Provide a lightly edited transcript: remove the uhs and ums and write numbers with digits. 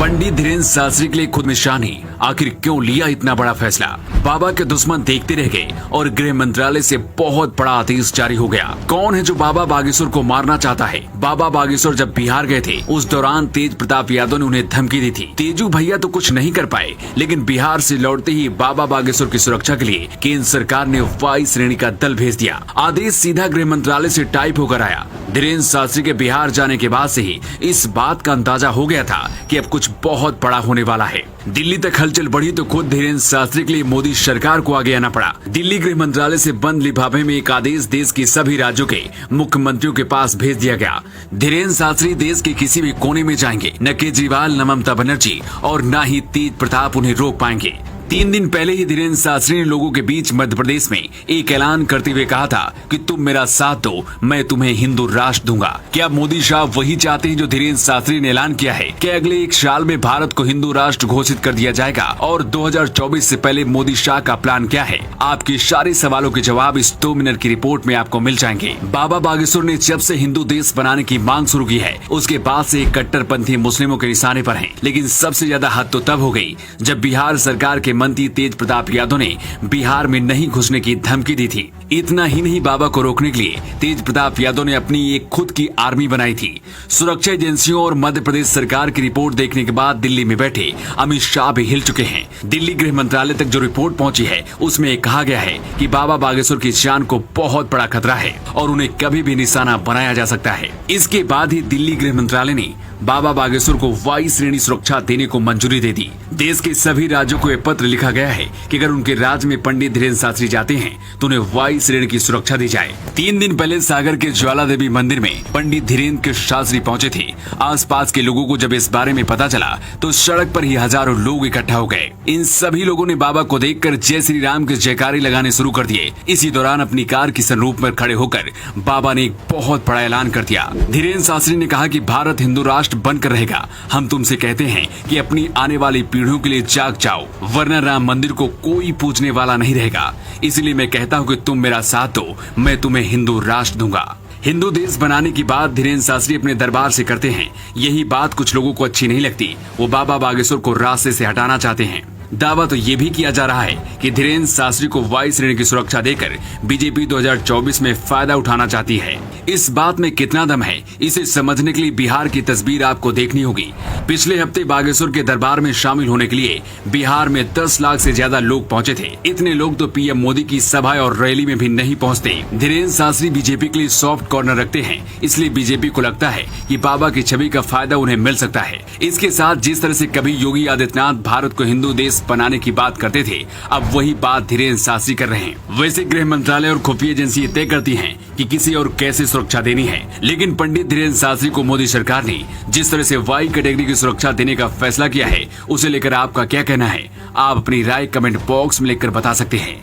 पंडित धीरेन्द्र शास्त्री के लिए खुद निशानी, आखिर क्यों लिया इतना बड़ा फैसला? बाबा के दुश्मन देखते रह गए और गृह मंत्रालय से बहुत बड़ा आदेश जारी हो गया। कौन है जो बाबा बागेश्वर को मारना चाहता है? बाबा बागेश्वर जब बिहार गए थे उस दौरान तेज प्रताप यादव ने उन्हें धमकी दी थी। तेजू भैया तो कुछ नहीं कर पाए, लेकिन बिहार से लौटते ही बाबा बागेश्वर की सुरक्षा के लिए केंद्र सरकार ने वायु श्रेणी का दल भेज दिया। आदेश सीधा गृह मंत्रालय से टाइप होकर आया। धीरेन्द्र शास्त्री के बिहार जाने के बाद से ही इस बात का अंदाजा हो गया था कि अब कुछ बहुत बड़ा होने वाला है। दिल्ली तक हलचल बढ़ी तो खुद धीरेन्द्र शास्त्री के लिए मोदी सरकार को आगे आना पड़ा। दिल्ली गृह मंत्रालय से बंद लिफाफे में एक आदेश देश के सभी राज्यों के मुख्यमंत्रियों के पास भेज दिया गया। धीरेन्द्र शास्त्री देश के किसी भी कोने में जाएंगे, न केजरीवाल, न ममता बनर्जी और न ही तेज प्रताप उन्हें रोक पाएंगे। 3 दिन पहले ही धीरेन्द्र शास्त्री ने लोगों के बीच मध्य प्रदेश में एक ऐलान करते हुए कहा था कि तुम मेरा साथ दो, मैं तुम्हें हिंदू राष्ट्र दूंगा। क्या मोदी साहब वही चाहते हैं जो धीरेन्द्र शास्त्री ने ऐलान किया है? क्या अगले 1 साल में भारत को हिंदू राष्ट्र घोषित कर दिया जाएगा? और 2024 से पहले मोदी शाह का प्लान क्या है? आपके सारे सवालों के जवाब इस 2 मिनट की रिपोर्ट में आपको मिल जाएंगे। बाबा बागेश्वर ने जब से हिंदू देश बनाने की मांग शुरू की है, उसके बाद से कट्टरपंथी मुस्लिमों के निशाने पर हैं। लेकिन सबसे ज्यादा हद तो तब हो गई जब बिहार सरकार के मंत्री तेज प्रताप यादव ने बिहार में नहीं घुसने की धमकी दी थी। इतना ही नहीं, बाबा को रोकने के लिए तेज प्रताप यादव ने अपनी एक खुद की आर्मी बनाई थी। सुरक्षा एजेंसियों और मध्य प्रदेश सरकार की रिपोर्ट देखने के बाद दिल्ली में बैठे अमित शाह भी हिल चुके हैं। दिल्ली गृह मंत्रालय तक जो रिपोर्ट पहुंची है उसमें कहा गया है कि बाबा बागेश्वर की जान को बहुत बड़ा खतरा है और उन्हें कभी भी निशाना बनाया जा सकता है। इसके बाद ही दिल्ली गृह मंत्रालय ने बाबा बागेश्वर को वायु श्रेणी सुरक्षा देने को मंजूरी दे दी। देश के सभी राज्यों को यह पत्र लिखा गया है कि अगर उनके राज्य में पंडित धीरेन्द्र शास्त्री जाते हैं तो उन्हें वायु श्रेणी की सुरक्षा दी जाए। 3 दिन पहले सागर के ज्वाला देवी मंदिर में पंडित धीरेन्द्र के शास्त्री पहुंचे थे। आसपास के लोगों को जब इस बारे में पता चला तो सड़क पर ही हजारों लोग इकट्ठा हो गए। इन सभी लोगों ने बाबा को देखकर जय श्री राम के जयकारे लगाने शुरू कर दिए। इसी दौरान अपनी कार की सनरूफ पर खड़े होकर बाबा ने एक बहुत बड़ा ऐलान कर दिया। धीरेन्द्र शास्त्री ने कहा कि भारत हिंदू राष्ट्र बनकर रहेगा। हम तुमसे कहते हैं कि अपनी आने वाली पीढ़ियों के लिए जाग जाओ, वरना राम मंदिर को कोई पूजने वाला नहीं रहेगा। इसलिए मैं कहता हूं कि तुम मेरा साथ दो, मैं तुम्हें हिंदू राष्ट्र दूंगा। हिंदू देश बनाने की बात धीरेन्द्र शास्त्री अपने दरबार से करते हैं। यही बात कुछ लोगों को अच्छी नहीं लगती। वो बाबा बागेश्वर को रास्ते से हटाना चाहते हैं। दावा तो ये भी किया जा रहा है कि धीरेन्द्र शास्त्री को वायु श्रेणी की सुरक्षा देकर बीजेपी 2024 में फायदा उठाना चाहती है। इस बात में कितना दम है, इसे समझने के लिए बिहार की तस्वीर आपको देखनी होगी। पिछले हफ्ते बागेश्वर के दरबार में शामिल होने के लिए बिहार में 10 लाख से ज्यादा लोग पहुंचे थे। इतने लोग तो पीएम मोदी की सभा और रैली में भी नहीं पहुंचते। धीरेन्द्र शास्त्री बीजेपी के लिए सॉफ्ट कॉर्नर रखते हैं, इसलिए बीजेपी को लगता है कि बाबा की छवि का फायदा उन्हें मिल सकता है। इसके साथ जिस तरह से कभी योगी आदित्यनाथ भारत को हिंदू देश बनाने की बात करते थे, अब वही बात धीरेन्द्र शास्त्री कर रहे हैं। वैसे गृह मंत्रालय और खुफिया एजेंसी तय करती हैं कि किसी और कैसे सुरक्षा देनी है, लेकिन पंडित धीरेन्द्र शास्त्री को मोदी सरकार ने जिस तरह से वाई कैटेगरी की सुरक्षा देने का फैसला किया है, उसे लेकर आपका क्या कहना है? आप अपनी राय कमेंट बॉक्स में लिखकर बता सकते हैं।